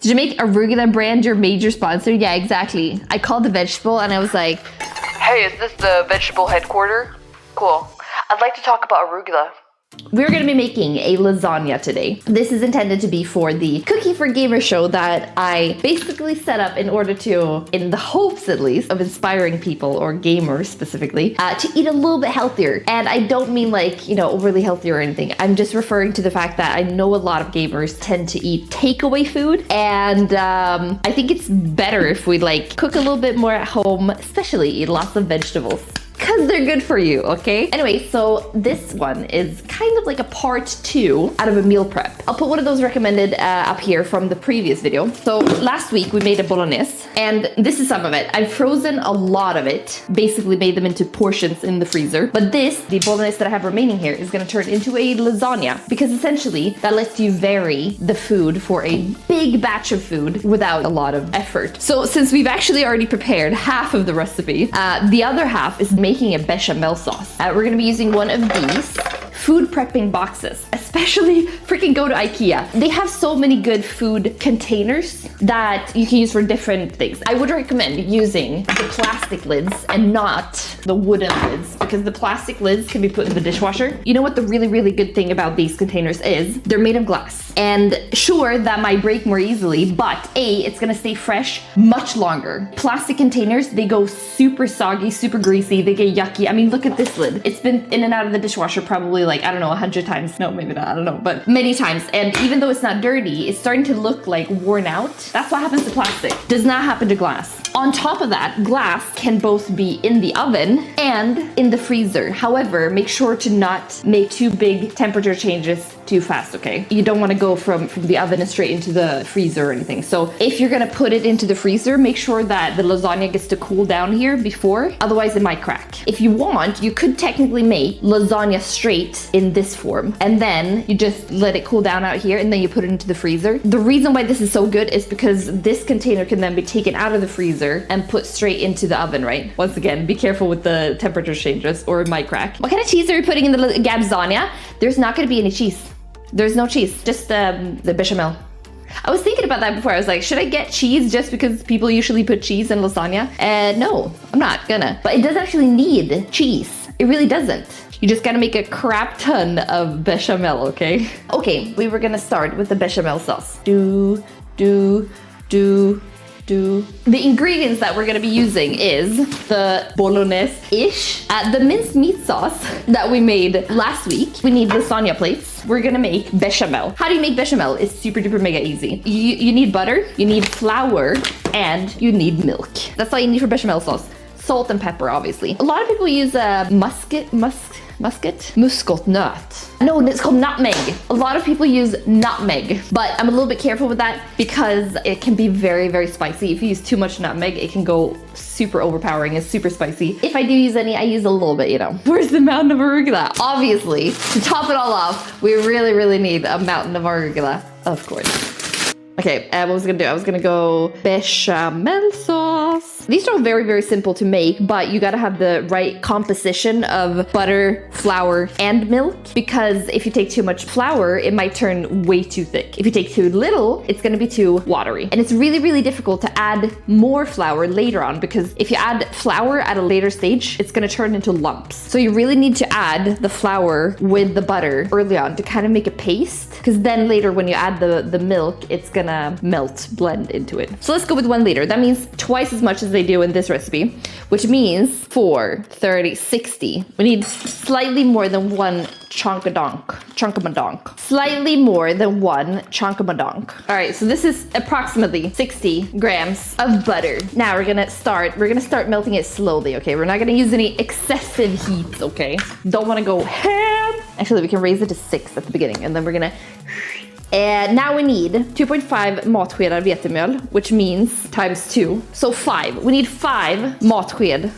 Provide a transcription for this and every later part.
Did you make arugula brand your major sponsor? Yeah, exactly. I called the vegetable and I was like, hey, is this the vegetable headquarter? Cool. I'd like to talk about arugula. We're going to be making a lasagna today. This is intended to be for the Cooking for Gamers show that I basically set up in order to, in the hopes at least, of inspiring people, or gamers specifically, to eat a little bit healthier. And I don't mean like, you know, overly healthy or anything. I'm just referring to the fact that I know a lot of gamers tend to eat takeaway food. And I think it's better if we like cook a little bit more at home, especially eat lots of vegetables. Because they're good for you, okay? Anyway, so this one is kind of like a part 2 out of a meal prep. I'll put one of those recommended up here from the previous video. So last week we made a bolognese, and this is some of it. I've frozen a lot of it, basically made them into portions in the freezer. But this, the bolognese that I have remaining here, is gonna turn into a lasagna, because essentially that lets you vary the food for a big batch of food without a lot of effort. So since we've actually already prepared half of the recipe, the other half is making a bechamel sauce. We're gonna be using one of these food prepping boxes, especially freaking go to IKEA. They have so many good food containers that you can use for different things. I would recommend using the plastic lids and not the wooden lids, because the plastic lids can be put in the dishwasher. You know what the really, really good thing about these containers is? They're made of glass. And sure, that might break more easily, but A, it's gonna stay fresh much longer. Plastic containers, they go super soggy, super greasy, they get yucky. I mean, look at this lid. It's been in and out of the dishwasher probably like, I don't know, 100 times. No, maybe not, I don't know, but many times. And even though it's not dirty, it's starting to look like worn out. That's what happens to plastic. Does not happen to glass. On top of that, glass can both be in the oven and in the freezer. However, make sure to not make too big temperature changes too fast, okay? You don't want to go from the oven and straight into the freezer or anything. So if you're gonna put it into the freezer, make sure that the lasagna gets to cool down here before, otherwise it might crack. If you want, you could technically make lasagna straight in this form, and then you just let it cool down out here, and then you put it into the freezer. The reason why this is so good is because this container can then be taken out of the freezer and put straight into the oven, right? Once again, be careful with the temperature changes or it might crack. What kind of cheese are we putting in the gabzania? There's not gonna be any cheese. There's no cheese, just the bechamel. I was thinking about that before. I was like, should I get cheese just because people usually put cheese in lasagna? No, I'm not gonna. But it does actually need cheese. It really doesn't. You just gotta make a crap ton of bechamel, okay? Okay, we were gonna start with the bechamel sauce. The ingredients that we're gonna be using is the bolognese-ish, the minced meat sauce that we made last week. We need lasagna plates. We're gonna make bechamel. How do you make bechamel? It's super duper mega easy. You need butter, you need flour, and you need milk. That's all you need for bechamel sauce. Salt and pepper, obviously. A lot of people use muscatnut. No, it's called nutmeg. A lot of people use nutmeg, but I'm a little bit careful with that because it can be very, very spicy. If you use too much nutmeg, it can go super overpowering and super spicy. If I do use any, I use a little bit, you know. Where's the mountain of arugula? Obviously, to top it all off, we really, really need a mountain of arugula, of course. Okay, what was I gonna do? I was gonna go bechamel sauce. These are all very, very simple to make, but you gotta have the right composition of butter, flour, and milk, because if you take too much flour, it might turn way too thick. If you take too little, it's gonna be too watery. And it's really, really difficult to add more flour later on, because if you add flour at a later stage, it's gonna turn into lumps. So you really need to add the flour with the butter early on to kind of make a paste, because then later when you add the milk, it's gonna blend into it. So let's go with 1 liter. That means twice as much as they do in this recipe, which means 4, 30, 60. We need slightly more than 1 chonkamadonk. Slightly more than 1 chonkamadonk. All right, so this is approximately 60 grams of butter. Now we're gonna start melting it slowly, okay? We're not gonna use any excessive heat, okay? Don't wanna go ham. Actually, we can raise it to 6 at the beginning, and then we're gonna... And now we need 2.5 matskedar vetemjöl, which means times 2. So 5. We need 5 matsked.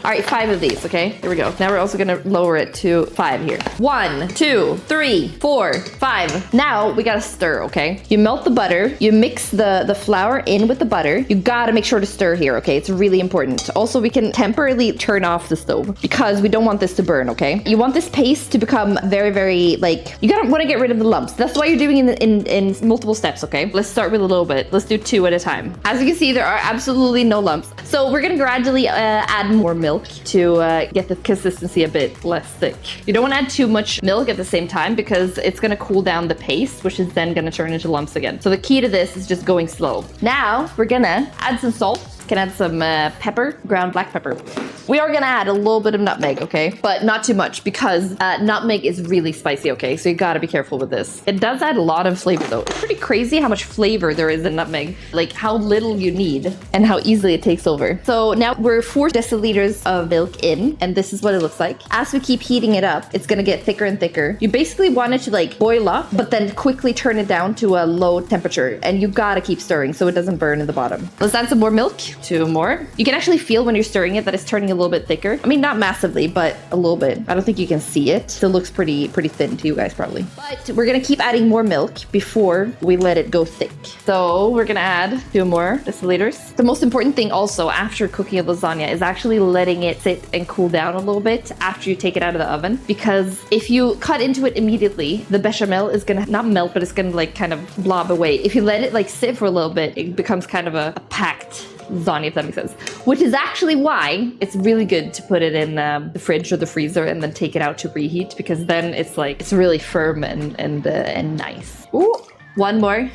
All right, 5 of these, okay? Here we go. Now we're also gonna lower it to 5 here. 1, 2, 3, 4, 5. Now we gotta stir, okay? You melt the butter, you mix the flour in with the butter. You gotta make sure to stir here, okay? It's really important. Also, we can temporarily turn off the stove because we don't want this to burn, okay? You want this paste to become very, very, like, you gotta wanna get rid of the lumps. That's why you're doing it in multiple steps, okay? Let's start with a little bit. Let's do 2 at a time. As you can see, there are absolutely no lumps. So we're gonna gradually add more milk to get the consistency a bit less thick. You don't want to add too much milk at the same time because it's going to cool down the paste, which is then going to turn into lumps again. So the key to this is just going slow. Now we're going to add some salt. Can add some pepper, ground black pepper. We are gonna add a little bit of nutmeg, okay? But not too much because nutmeg is really spicy, okay? So you gotta be careful with this. It does add a lot of flavor though. It's pretty crazy how much flavor there is in nutmeg, like how little you need and how easily it takes over. So now we're 4 deciliters of milk in, and this is what it looks like. As we keep heating it up, it's gonna get thicker and thicker. You basically want it to like boil up, but then quickly turn it down to a low temperature, and you gotta keep stirring so it doesn't burn in the bottom. Let's add some more milk. 2 more. You can actually feel when you're stirring it that it's turning a little bit thicker. I mean, not massively, but a little bit. I don't think you can see it. Still looks pretty thin to you guys probably. But we're gonna keep adding more milk before we let it go thick. So we're gonna add 2 more deciliters. The most important thing also after cooking a lasagna is actually letting it sit and cool down a little bit after you take it out of the oven. Because if you cut into it immediately, the bechamel is gonna not melt, but it's gonna like kind of blob away. If you let it like sit for a little bit, it becomes kind of a packed lasagna, if that makes sense. Which is actually why it's really good to put it in the fridge or the freezer and then take it out to reheat, because then it's like it's really firm and nice. Ooh, 1 more.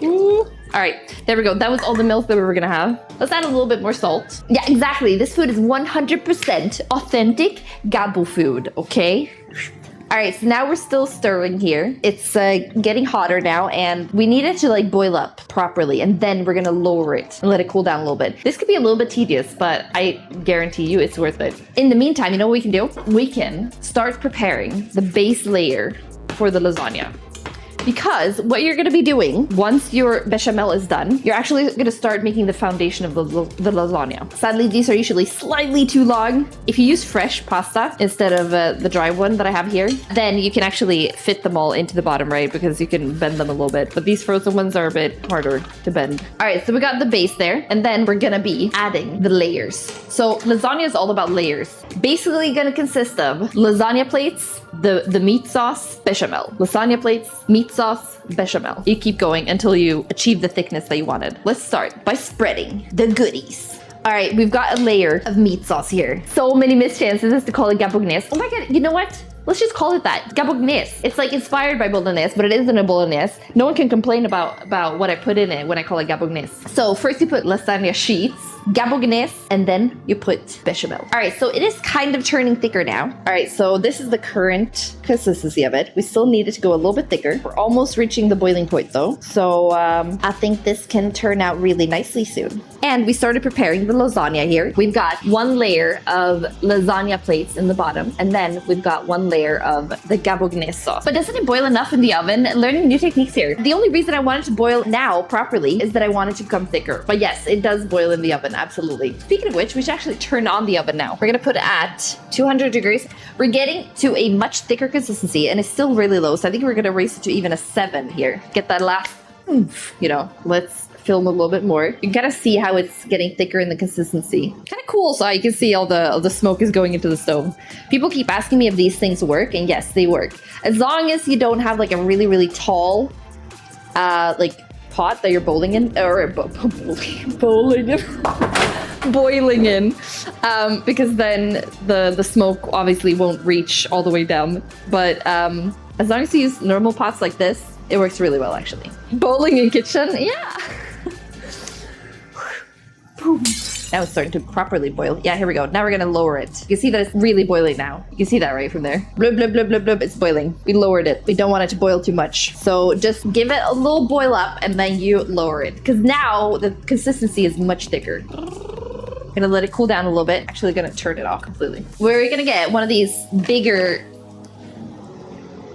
Ooh. All right, there we go. That was all the milk that we were gonna have. Let's add a little bit more salt. Yeah, exactly. This food is 100% authentic Gabbo food, okay? All right, so now we're still stirring here. It's getting hotter now, and we need it to like boil up properly, and then we're gonna lower it and let it cool down a little bit. This could be a little bit tedious, but I guarantee you it's worth it. In the meantime, you know what we can do? We can start preparing the base layer for the lasagna. Because what you're going to be doing once your bechamel is done, you're actually going to start making the foundation of the lasagna. Sadly, these are usually slightly too long. If you use fresh pasta instead of the dry one that I have here, then you can actually fit them all into the bottom, right? Because you can bend them a little bit. But these frozen ones are a bit harder to bend. All right, so we got the base there. And then we're going to be adding the layers. So lasagna is all about layers. Basically going to consist of lasagna plates, the meat sauce, bechamel. Lasagna plates, meat sauce, bechamel. You keep going until you achieve the thickness that you wanted. Let's start by spreading the goodies. All right, we've got a layer of meat sauce here. So many missed chances to call it gabbietv. Oh my god, you know what? Let's just call it that. Gabbietv. It's like inspired by bolognese, but it isn't a bolognese. No one can complain about what I put in it when I call it gabbietv. So first you put lasagna sheets, gabbietv, and then you put bechamel. All right, so it is kind of turning thicker now. All right, so this is the current consistency of it. We still need it to go a little bit thicker. We're almost reaching the boiling point though. So I think this can turn out really nicely soon. And we started preparing the lasagna here. We've got 1 layer of lasagna plates in the bottom, and then we've got 1 layer of the gabbietv sauce. But doesn't it boil enough in the oven? Learning new techniques here. The only reason I wanted to boil now properly is that I wanted to become thicker. But yes, it does boil in the oven, absolutely. Speaking of which, we should actually turn on the oven now. We're gonna put it at 200 degrees. We're getting to a much thicker consistency, and it's still really low, so I think we're gonna raise it to even a 7 here. Get that last, you know, let's film a little bit more. You can kind of see how it's getting thicker in the consistency. Kind of cool, so you can see all the smoke is going into the stove. People keep asking me if these things work, and yes, they work. As long as you don't have like a really tall like pot that you're boiling in, or boiling in, because then the smoke obviously won't reach all the way down. But as long as you use normal pots like this, it works really well actually. Bowling in kitchen, yeah. Now it's starting to properly boil. Yeah, here we go. Now we're gonna lower it. You can see that it's really boiling now. You can see that right from there. Blub, blub, blub, blub, blub. It's boiling. We lowered it. We don't want it to boil too much. So just give it a little boil up and then you lower it. Because now the consistency is much thicker. Gonna let it cool down a little bit. Actually gonna turn it off completely. We're gonna get one of these bigger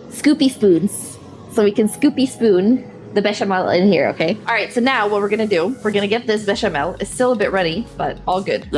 scoopy spoons. So we can scoopy spoon the bechamel in here, okay? All right, so now what we're gonna do, we're gonna get this bechamel. It's still a bit runny, but all good.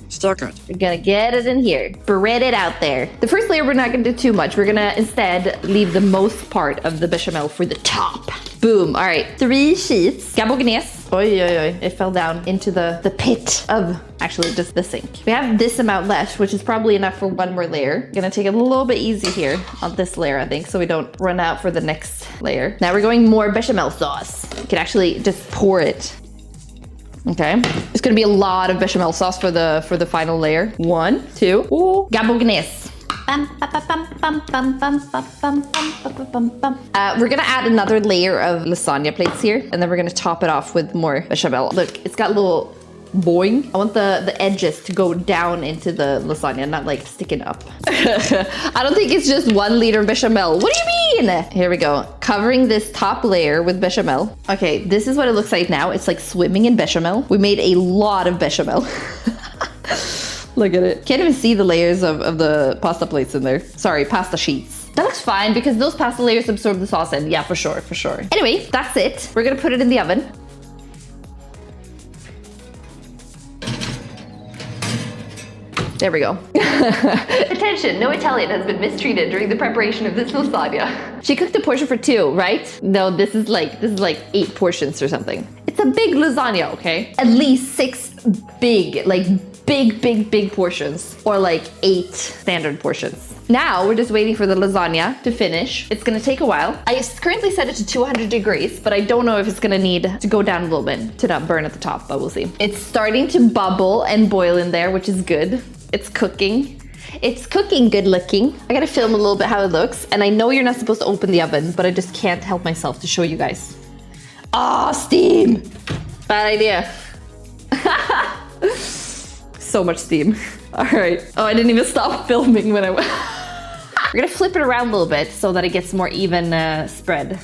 Still good. We're gonna get it in here. Spread it out there. The first layer, we're not gonna do too much. We're gonna instead leave the most part of the bechamel for the top. Boom. All right, 3 sheets. Bolognese. Oi, oi, oi. It fell down into the pit of, actually, just the sink. We have this amount left, which is probably enough for 1 more layer. Gonna take it a little bit easy here on this layer, I think, so we don't run out for the next layer. Now we're going more bechamel sauce. You can actually just pour it. Okay, it's gonna be a lot of bechamel sauce for the final layer. 1, 2, ooh, bolognese. We're gonna add another layer of lasagna plates here, and then we're gonna top it off with more bechamel. Look, it's got a little boing. I want the edges to go down into the lasagna, not like sticking up. I don't think it's just 1 liter of bechamel. What do you mean? Here we go. Covering this top layer with bechamel. Okay, this is what it looks like now. It's like swimming in bechamel. We made a lot of bechamel. Look at it. Can't even see the layers of the pasta plates in there. Sorry, pasta sheets. That looks fine because those pasta layers absorb the sauce in. Yeah, for sure, for sure. Anyway, that's it. We're gonna put it in the oven. There we go. Attention, no Italian has been mistreated during the preparation of this lasagna. She cooked a portion for 2, right? No, this is like 8 portions or something. It's a big lasagna, okay? At least 6 big, like big portions, or like 8 standard portions. Now we're just waiting for the lasagna to finish. It's gonna take a while. I currently set it to 200 degrees, but I don't know if it's gonna need to go down a little bit to not burn at the top, but we'll see. It's starting to bubble and boil in there, which is good. It's cooking. It's cooking good looking. I gotta film a little bit how it looks, and I know you're not supposed to open the oven, but I just can't help myself to show you guys. Ah, steam! Bad idea. So much steam. All right. Oh, I didn't even stop filming when I went. We're gonna flip it around a little bit so that it gets more even spread.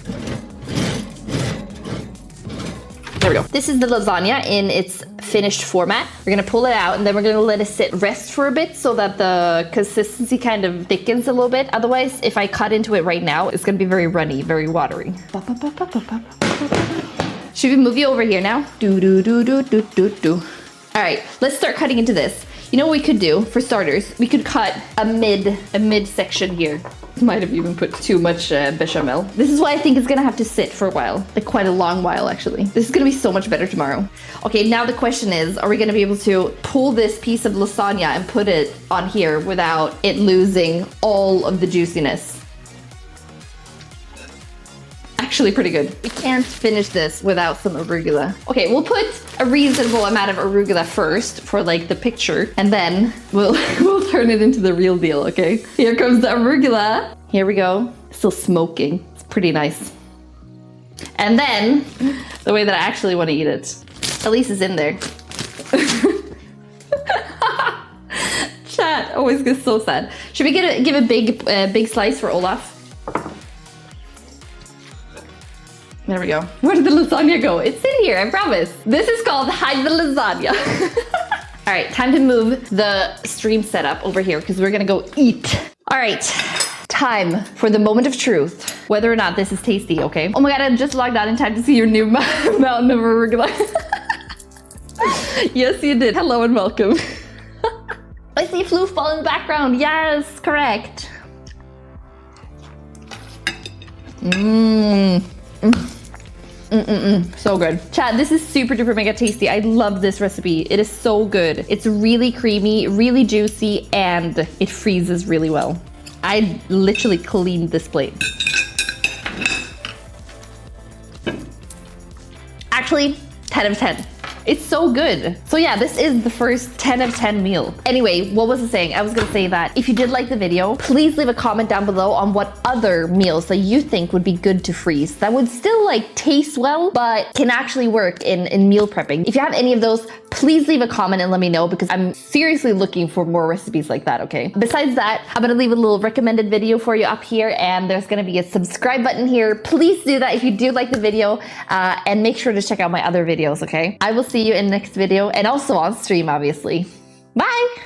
There we go. This is the lasagna in its finished format. We're gonna pull it out and then we're gonna let it rest for a bit so that the consistency kind of thickens a little bit. Otherwise, if I cut into it right now, it's gonna be very runny, very watery. Should we move you over here now? All right, let's start cutting into this. You know what we could do for starters? We could cut a mid section here. Might have even put too much bechamel. This is why I think it's gonna have to sit for a while, like quite a long while actually. This is gonna be so much better tomorrow. Okay, now the question is, are we gonna be able to pull this piece of lasagna and put it on here without it losing all of the juiciness? Actually pretty good. We can't finish this without some arugula. Okay, we'll put a reasonable amount of arugula first for like the picture, and then we'll turn it into the real deal, okay? Here comes the arugula. Here we go. Still smoking. It's pretty nice. And then, the way that I actually want to eat it. At least it's in there. Chat always gets so sad. Should we give a big slice for Olaf? There we go. Where did the lasagna go? It's in here, I promise. This is called Hide the Lasagna. All right, time to move the stream setup over here because we're gonna go eat. All right, time for the moment of truth. Whether or not this is tasty, okay? Oh my God, I just logged on in time to see your new mountain of arugula. Yes, you did. Hello and welcome. I see Floofball in the background. Yes, correct. So good. Chat, this is super duper mega tasty. I love this recipe. It is so good. It's really creamy, really juicy, and it freezes really well. I literally cleaned this plate. Actually, 10 out of 10. It's so good. So yeah, this is the first 10 out of 10 meal. Anyway, what was I saying? I was gonna say that if you did like the video, please leave a comment down below on what other meals that you think would be good to freeze that would still like taste well, but can actually work in meal prepping. If you have any of those, please leave a comment and let me know because I'm seriously looking for more recipes like that, okay? Besides that, I'm gonna leave a little recommended video for you up here, and there's gonna be a subscribe button here. Please do that if you do like the video, and make sure to check out my other videos, okay? I will see you in the next video and also on stream, obviously. Bye!